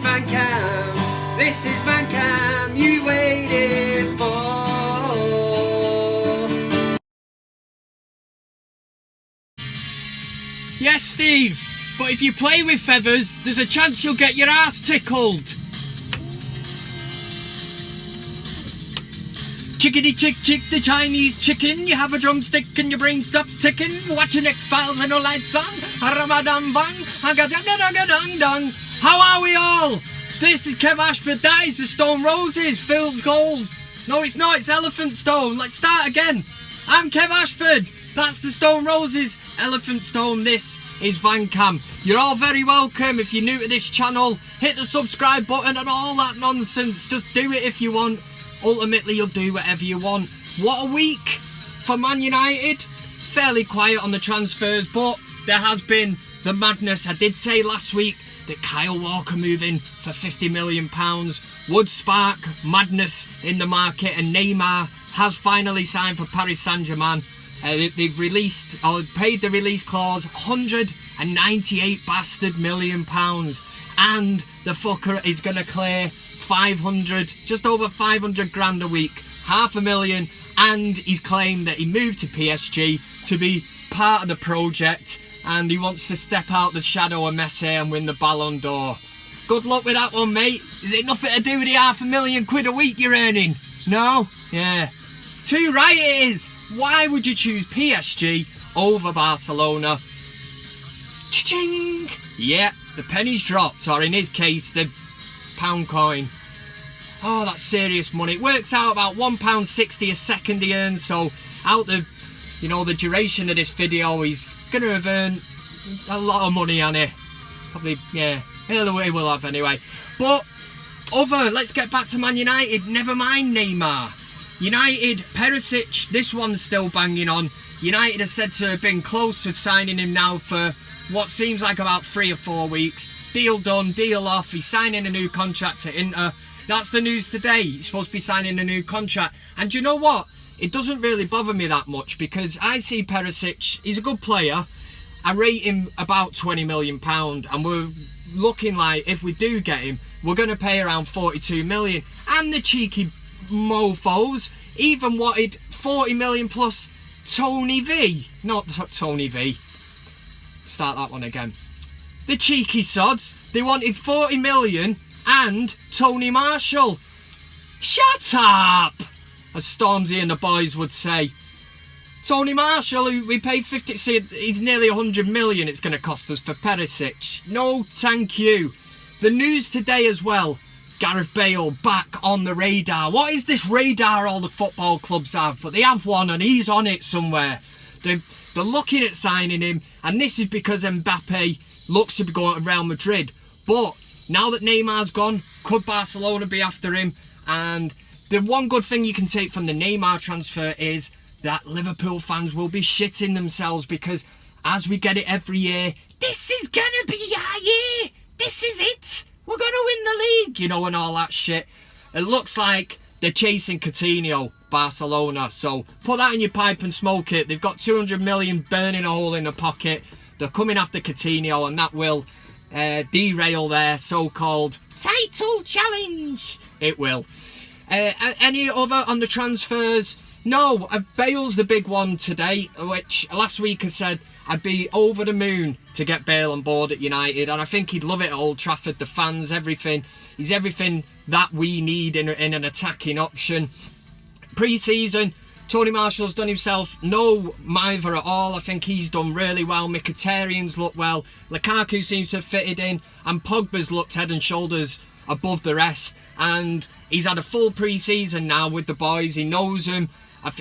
Van Cam. This is Van Cam you waited for. Yes, Steve, but if you play with feathers, there's a chance you'll get your ass tickled. Chickadee chick chick, the Chinese chicken. You have a drumstick and your brain stops ticking. Watching X-Files with no lights on. Ramadan bang. How are we all? This is Kev Ashford. That is the Stone Roses. Phil's gold. No, it's not. It's Elephant Stone. Let's start again. I'm Kev Ashford. That's the Stone Roses. Elephant Stone. This is Van Cam. You're all very welcome. If you're new to this channel, hit the subscribe button and all that nonsense. Just do it if you want. Ultimately, you'll do whatever you want. What a week for Man United. Fairly quiet on the transfers, but there has been the madness. I did say last week that Kyle Walker moving for £50 million would spark madness in the market, and Neymar has finally signed for Paris Saint-Germain. They've released, or paid the release clause, 198 bastard million pounds, and the fucker is going to clear 500, just over 500 grand a week, $500,000, and he's claimed that he moved to PSG to be part of the project, and he wants to step out the shadow of Messi and win the Ballon d'Or. Good luck with that one, mate. Is it nothing to do with the £500,000 a week you're earning? No? Yeah. Too right it is. Why would you choose PSG over Barcelona? Cha-ching! Yeah, the penny's dropped, or in his case, the pound coin. Oh, that's serious money. It works out about £1.60 a second he earns, so out the, the duration of this video, he's going to have earned a lot of money on it. Probably, yeah, he will have anyway. But, let's get back to Man United. Never mind Neymar. United, Perisic, this one's still banging on. United are said to have been close to signing him now for what seems like about 3 or 4 weeks. Deal done, deal off. He's signing a new contract at Inter. That's the news today. He's supposed to be signing a new contract. And you know what? It doesn't really bother me that much, because I see Perisic, he's a good player. I rate him about £20 million, and we're looking like, if we do get him, we're going to pay around 42 million. And the cheeky mofos even wanted 40 million plus Tony V. Not Tony V. Start that one again. The cheeky sods. They wanted 40 million and Tony Marshall. Shut up! As Stormzy and the boys would say. Tony Marshall, who we paid 50, see, he's nearly 100 million it's going to cost us for Perisic. No, thank you. The news today as well. Gareth Bale back on the radar. What is this radar all the football clubs have? But they have one and he's on it somewhere. They're looking at signing him, and this is because Mbappe looks to be going to Real Madrid. But now that Neymar's gone, could Barcelona be after him? And the one good thing you can take from the Neymar transfer is that Liverpool fans will be shitting themselves, because as we get it every year, this is going to be our year. This is it. We're going to win the league, and all that shit. It looks like they're chasing Coutinho, Barcelona. So put that in your pipe and smoke it. They've got 200 million burning a hole in the pocket. They're coming after Coutinho, and that will derail their so-called title challenge. It will. Any other on the transfers? No, Bale's the big one today, which last week I said I'd be over the moon to get Bale on board at United, and I think he'd love it at Old Trafford, the fans, everything. He's everything that we need in an attacking option. Pre-season, Tony Marshall's done himself no mither at all. I think he's done really well. Mkhitaryan's looked well. Lukaku seems to have fitted in, and Pogba's looked head and shoulders above the rest. And he's had a full pre-season now with the boys. He knows them.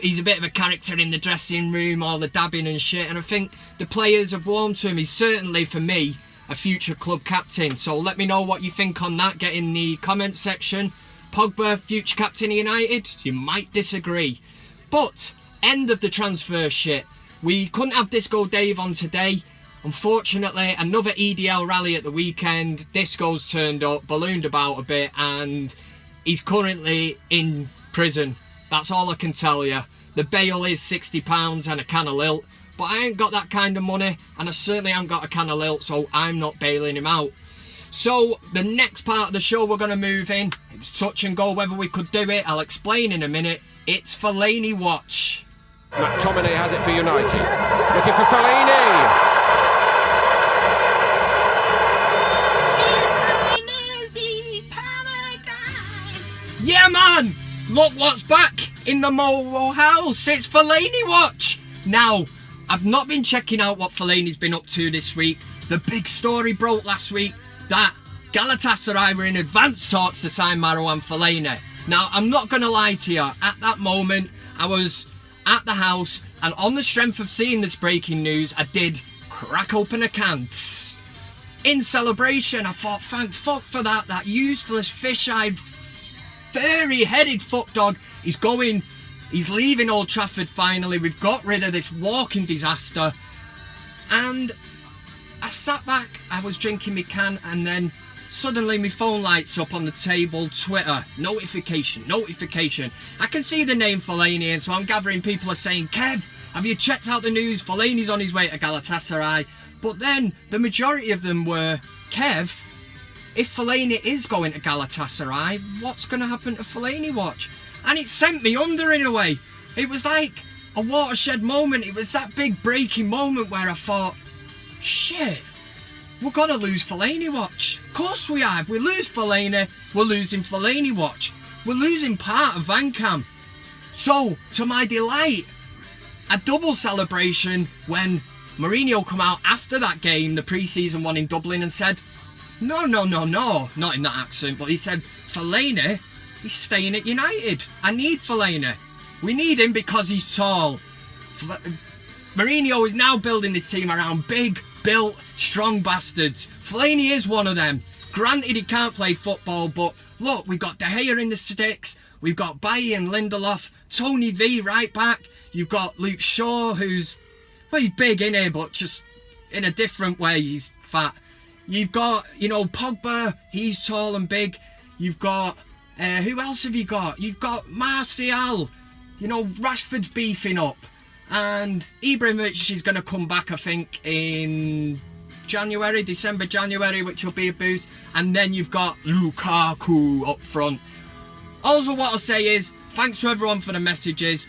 He's a bit of a character in the dressing room, all the dabbing and shit, and I think the players have warmed to him. He's certainly, for me, a future club captain. So let me know what you think on that. Get in the comments section. Pogba, future captain of United? You might disagree. But, end of the transfer shit. We couldn't have Disco Dave on today. Unfortunately, another EDL rally at the weekend. Disco's turned up, ballooned about a bit, and he's currently in prison. That's all I can tell you. The bail is £60 and a can of lilt, but I ain't got that kind of money, and I certainly haven't got a can of lilt, so I'm not bailing him out. So the next part of the show we're going to move in. It was touch and go whether we could do it. I'll explain in a minute. It's Fellaini watch. McTominay has it for United. Looking for Fellaini. Yeah, man! Look what's back in the Moro house. It's Fellaini watch. Now, I've not been checking out what Fellaini's been up to this week. The big story broke last week that Galatasaray were in advanced talks to sign Marouane Fellaini. Now, I'm not going to lie to you. At that moment, I was at the house, and on the strength of seeing this breaking news, I did crack open a can. In celebration, I thought, thank fuck for that. That useless, fish-eyed, furry-headed fuckdog is going. He's leaving Old Trafford finally. We've got rid of this walking disaster. And I sat back, I was drinking my can, and then suddenly my phone lights up on the table. Twitter, notification. I can see the name Fellaini, and so I'm gathering people are saying, Kev, have you checked out the news? Fellaini's on his way to Galatasaray. But then the majority of them were, Kev, if Fellaini is going to Galatasaray, what's going to happen to Fellaini watch? And it sent me under in a way. It was like a watershed moment. It was that big breaking moment where I thought, shit, we're going to lose Fellaini watch. Of course we are. If we lose Fellaini, we're losing Fellaini watch. We're losing part of Van Cam. So, to my delight, a double celebration when Mourinho come out after that game, the pre-season one in Dublin, and said, no, not in that accent, but he said, Fellaini, he's staying at United. I need Fellaini. We need him because he's tall. Mourinho is now building this team around big, built, strong bastards. Fellaini is one of them. Granted, he can't play football, but look, we've got De Gea in the sticks. We've got Bailly and Lindelof. Tony V right back. You've got Luke Shaw, who's, well, he's big in here, but just in a different way. He's fat. You've got, Pogba. He's tall and big. You've got, who else have you got? You've got Martial. Rashford's beefing up. And Ibrahimovic is going to come back, I think, in December, January, which will be a boost. And then you've got Lukaku up front. Also, what I'll say is, thanks to everyone for the messages.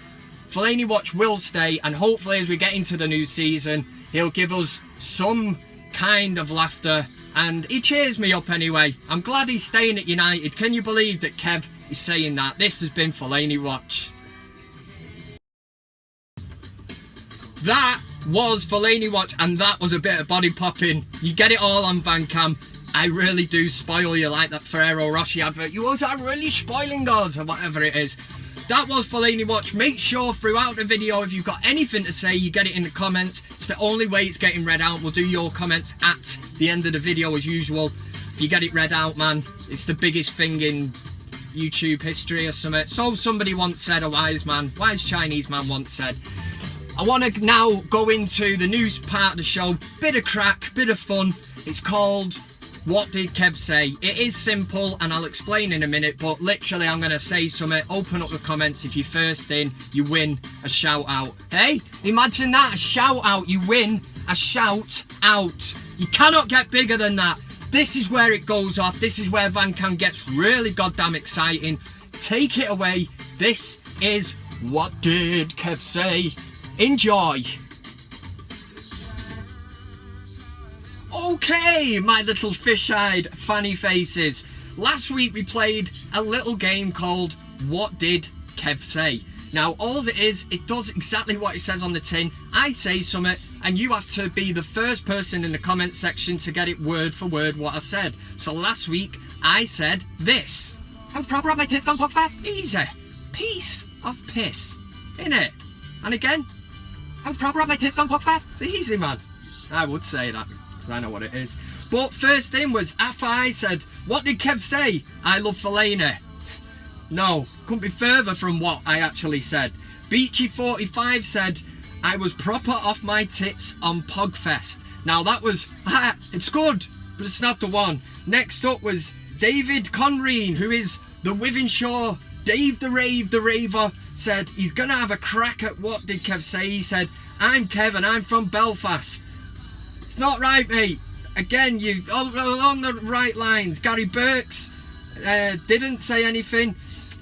Fellaini watch will stay, and hopefully as we get into the new season, he'll give us some kind of laughter. And he cheers me up anyway. I'm glad he's staying at United. Can you believe that Kev is saying that? This has been Fellaini watch. That was Fellaini watch, and that was a bit of body popping. You get it all on Van Cam. I really do spoil you like that Ferrero Rocher advert. You are really spoiling us, or whatever it is. That was Fellaini watch. Make sure throughout the video, if you've got anything to say, you get it in the comments. It's the only way it's getting read out. We'll do your comments at the end of the video as usual. If you get it read out, man, it's the biggest thing in YouTube history or something. So somebody once said, a wise Chinese man once said. I want to now go into the news part of the show. Bit of crack, bit of fun. It's called What Did Kev Say? It is simple, and I'll explain in a minute, but literally I'm going to say something. Open up the comments. If you're first in, you win a shout out. Hey, imagine that, a shout out. You win a shout out. You cannot get bigger than that. This is where it goes off. This is where Van Cam gets really goddamn exciting. Take it away. This is What Did Kev Say? Enjoy. Okay, my little fish-eyed fanny faces. Last week we played a little game called What Did Kev Say? Now, all it is, it does exactly what it says on the tin. I say something, and you have to be the first person in the comment section to get it word for word what I said. So last week, I said this. I was proper on my tits on podcast. Easy. Piece of piss. Innit? And again, I was proper on my tits on podcast. It's easy, man. I would say that, because I know what it is. But first in was I said, what did Kev say? I love Fellaini. No, couldn't be further from what I actually said. Beachy45 said, I was proper off my tits on Pogfest. Now that was, it's good, but it's not the one. Next up was David Conreen, who is the Wivenshaw Dave the Rave, the Raver, said he's gonna have a crack at What Did Kev Say? He said, I'm Kev and I'm from Belfast. It's not right, mate. again, you along the right lines. Gary Burks didn't say anything.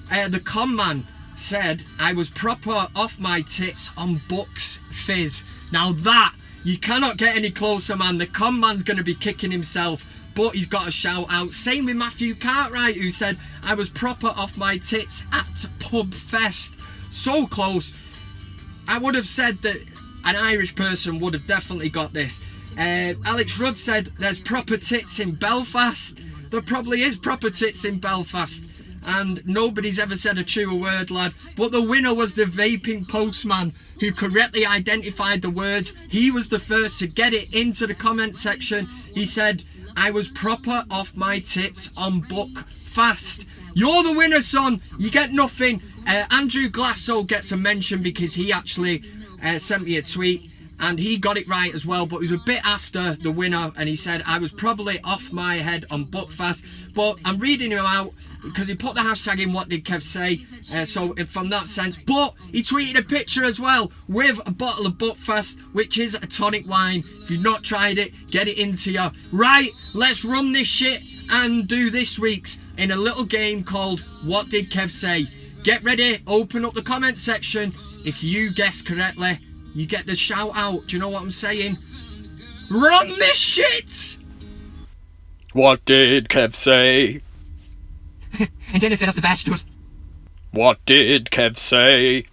The con man said I was proper off my tits on Bucks Fizz. Now that, you cannot get any closer, man. The con man's going to be kicking himself, but he's got a shout out. Same with Matthew Cartwright, who said I was proper off my tits at Pub Fest. So close. I would have said that an Irish person would have definitely got this. Alex Rudd said there's proper tits in Belfast. There probably is proper tits in Belfast, and nobody's ever said a truer word, lad. But the winner was the vaping postman, who correctly identified the words. He was the first to get it into the comment section. He said, I was proper off my tits on Buck Fast. You're the winner, son. You get nothing. Andrew Glasso gets a mention because he actually sent me a tweet and he got it right as well, but it was a bit after the winner, and he said I was probably off my head on Buckfast. But I'm reading him out because he put the hashtag in what did Kev say, so from that sense. But he tweeted a picture as well with a bottle of Buckfast, which is a tonic wine. If you've not tried it, get it into you. Right, let's run this shit and do this week's in a little game called What Did Kev Say? Get ready, open up the comment section. If you guess correctly, you get the shout out. Do you know what I'm saying? Run this shit! What did Kev say? And anything of the best one. What did Kev say?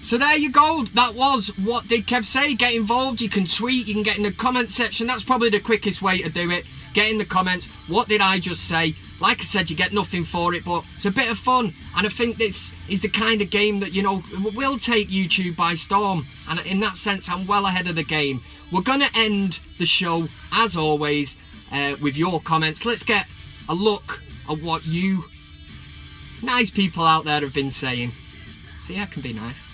So there you go. That was What Did Kev Say? Get involved. You can tweet. You can get in the comment section. That's probably the quickest way to do it. Get in the comments. What did I just say? Like I said, you get nothing for it, but it's a bit of fun. And I think this is the kind of game that, you know, will take YouTube by storm. And in that sense, I'm well ahead of the game. We're going to end the show, as always, with your comments. Let's get a look at what you nice people out there have been saying. See, that can be nice.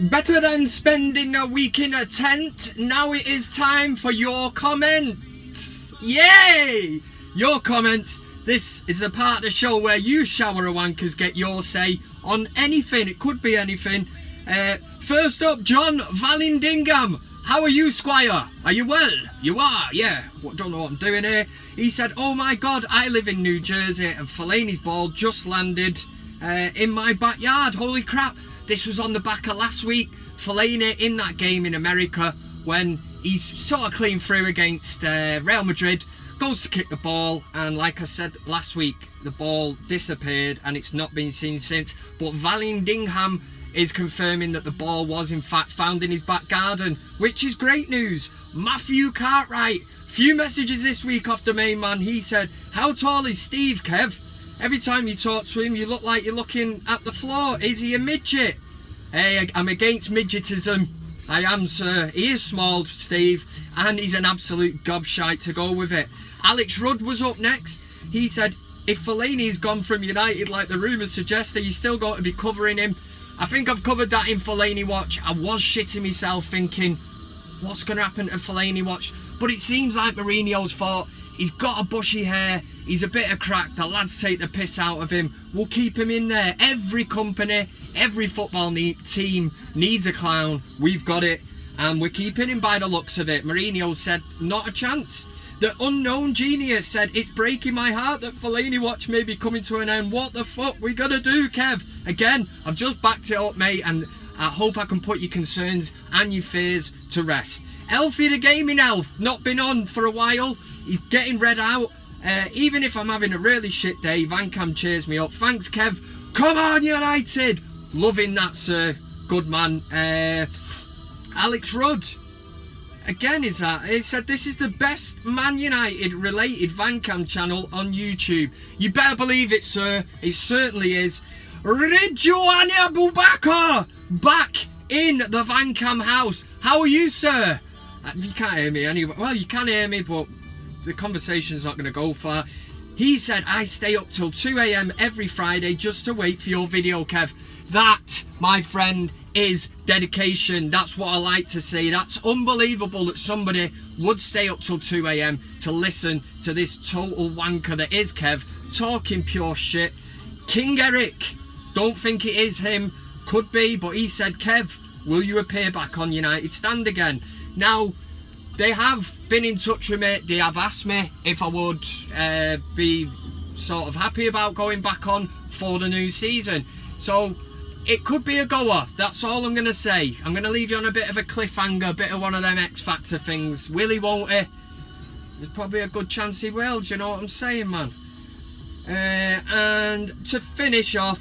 Better than spending a week in a tent. Now it is time for your comments. Yay! Your comments. This is the part of the show where you shower wankers get your say on anything. It could be anything. First up, John Valindingham. How are you, Squire? Are you well? You are, yeah. Don't know what I'm doing here. He said, oh my God, I live in New Jersey and Fellaini's ball just landed in my backyard. Holy crap. This was on the back of last week. Fellaini in that game in America when he's sort of clean through against Real Madrid. Goes to kick the ball, and like I said last week, the ball disappeared and it's not been seen since. But Valindingham is confirming that the ball was in fact found in his back garden, which is great news. Matthew Cartwright, few messages this week off the main man. He said, how tall is Steve, Kev? Every time you talk to him, you look like you're looking at the floor. Is he a midget? Hey, I'm against midgetism. I am, sir. He is small, Steve, and he's an absolute gobshite to go with it. Alex Rudd was up next. He said, if Fellaini's gone from United like the rumours suggest, are you still going to be covering him? I think I've covered that in Fellaini Watch. I was shitting myself thinking, what's going to happen to Fellaini Watch? But it seems like Mourinho's thought, he's got a bushy hair, he's a bit of crack, the lads take the piss out of him, we'll keep him in there. Every company, every football team needs a clown. We've got it, and we're keeping him by the looks of it. Mourinho said, not a chance. The unknown genius said, it's breaking my heart that Fellaini Watch may be coming to an end. What the fuck we gonna do, Kev? Again, I've just backed it up, mate, and I hope I can put your concerns and your fears to rest. Elfie the Gaming Elf, not been on for a while. He's getting read out. Even if I'm having a really shit day, Van Cam cheers me up. Thanks, Kev. Come on, United! Loving that, sir. Good man. Alex Rudd. Again, is that? He said, this is the best Man United related Van Cam channel on YouTube. You better believe it, sir. It certainly is. Ridwan Abubakar back in the Van Cam house. How are you, sir? You can't hear me anyway. Well, you can hear me, but the conversation's not going to go far. He said, I stay up till 2 AM every Friday just to wait for your video, Kev. That, my friend, is dedication. That's what I like to see. That's unbelievable that somebody would stay up till 2 AM to listen to this total wanker that is Kev, talking pure shit. King Eric, don't think it is him. Could be, but he said, Kev, will you appear back on United stand again? Now, they have been in touch with me. They have asked me if I would be sort of happy about going back on for the new season. So it could be a goer. That's all I'm going to say. I'm going to leave you on a bit of a cliffhanger, a bit of one of them X Factor things. Will he, won't he? There's probably a good chance he will. Do you know what I'm saying, man? And to finish off,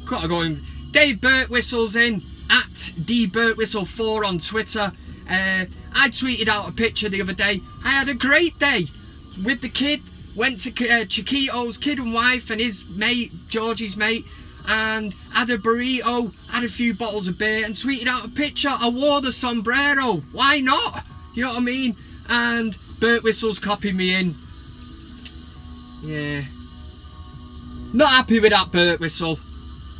gotta go in. Dave Birtwhistle's in at dBirtwhistle4 on Twitter. I tweeted out a picture the other day. I had a great day with the kid. Went to Chiquito's kid and wife and his mate, Georgie's mate, and had a burrito, had a few bottles of beer, and tweeted out a picture. I wore the sombrero. Why not? You know what I mean? And Birtwhistle's copied me in. Yeah. Not happy with that, Birtwhistle.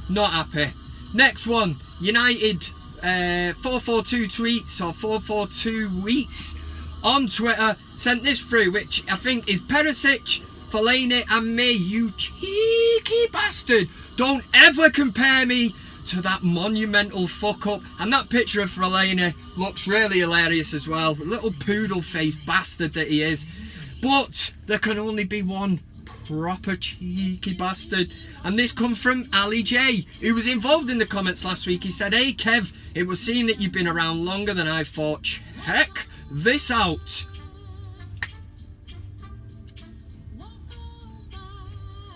Not happy. Next one. United 442 tweets or 442 tweets on Twitter sent this through, which I think is Perisic, Fellaini and me. You cheeky bastard. Don't ever compare me to that monumental fuck up. And that picture of Fellaini looks really hilarious as well. Little poodle face bastard that he is. But there can only be one proper cheeky bastard, and this come from Ali J, who was involved in the comments last week. He said, "Hey Kev, it was seen that you've been around longer than I thought. Check this out."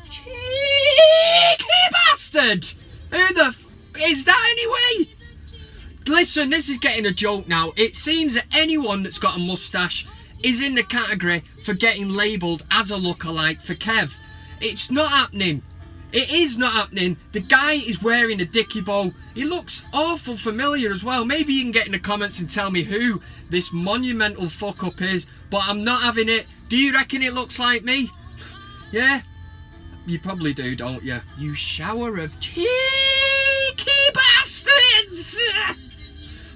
Cheeky bastard! Who the is that anyway? Listen, this is getting a joke now. It seems that anyone that's got a moustache is in the category for getting labelled as a lookalike for Kev. It's not happening. It is not happening. The guy is wearing a dicky bow. He looks awful familiar as well. Maybe you can get in the comments and tell me who this monumental fuck up is, but I'm not having it. Do you reckon it looks like me? Yeah? You probably do, don't you? You shower of cheeky bastards!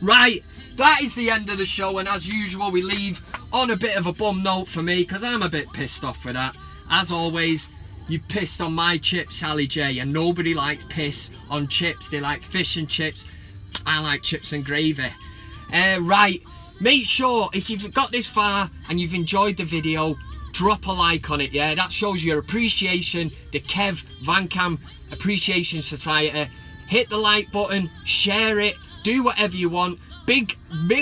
Right. That is the end of the show, and as usual we leave on a bit of a bum note for me, because I'm a bit pissed off with that. As always, you pissed on my chips, Sally J, and nobody likes piss on chips. They like fish and chips. I like chips and gravy. Right, make sure if you've got this far and you've enjoyed the video, drop a like on it, yeah? That shows your appreciation, the Kev Van Cam Appreciation Society. Hit the like button, share it, do whatever you want. Big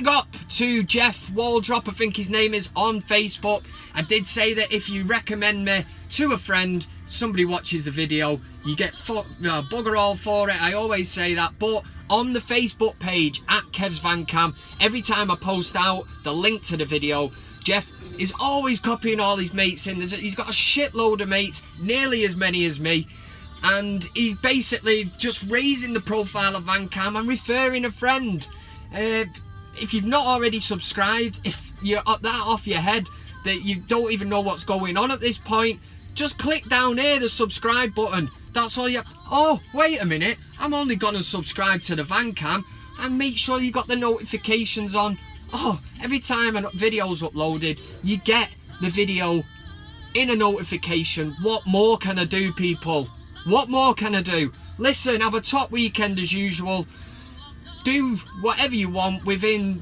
up to Jeff Waldrop, I think his name is, on Facebook. I did say that if you recommend me to a friend, somebody watches the video, you get bugger all for it. I always say that. But on the Facebook page at Kev's Van Cam, every time I post out the link to the video, Jeff is always copying all his mates in. He's got a shitload of mates, nearly as many as me. And he's basically just raising the profile of Van Cam and referring a friend. If you've not already subscribed, if you're that off your head that you don't even know what's going on at this point, just click down here, the subscribe button. That's all you... Oh, wait a minute. I'm only going to subscribe to the Van Cam, and make sure you got the notifications on. Oh, every time a video's uploaded, you get the video in a notification. What more can I do, people? What more can I do? Listen, have a top weekend as usual. Do whatever you want within,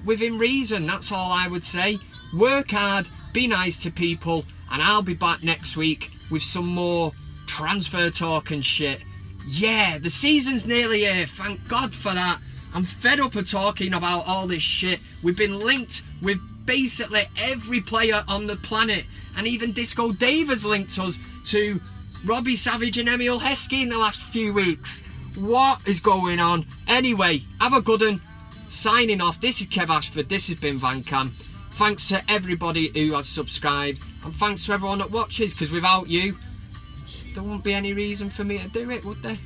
within reason. That's all I would say. Work hard, be nice to people, and I'll be back next week with some more transfer talk and shit. Yeah, the season's nearly here. Thank God for that. I'm fed up of talking about all this shit. We've been linked with basically every player on the planet, and even Disco Dave has linked us to Robbie Savage and Emil Heskey in the last few weeks. What is going on? Anyway, have a good one. Signing off. This is Kev Ashford. This has been Van Cam. Thanks to everybody who has subscribed, and thanks to everyone that watches, because without you, there wouldn't be any reason for me to do it, would there?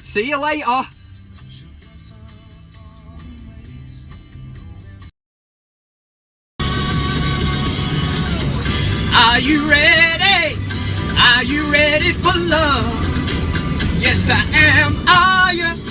See you later. Are you ready? Are you ready for love? Yes, I am. Are you?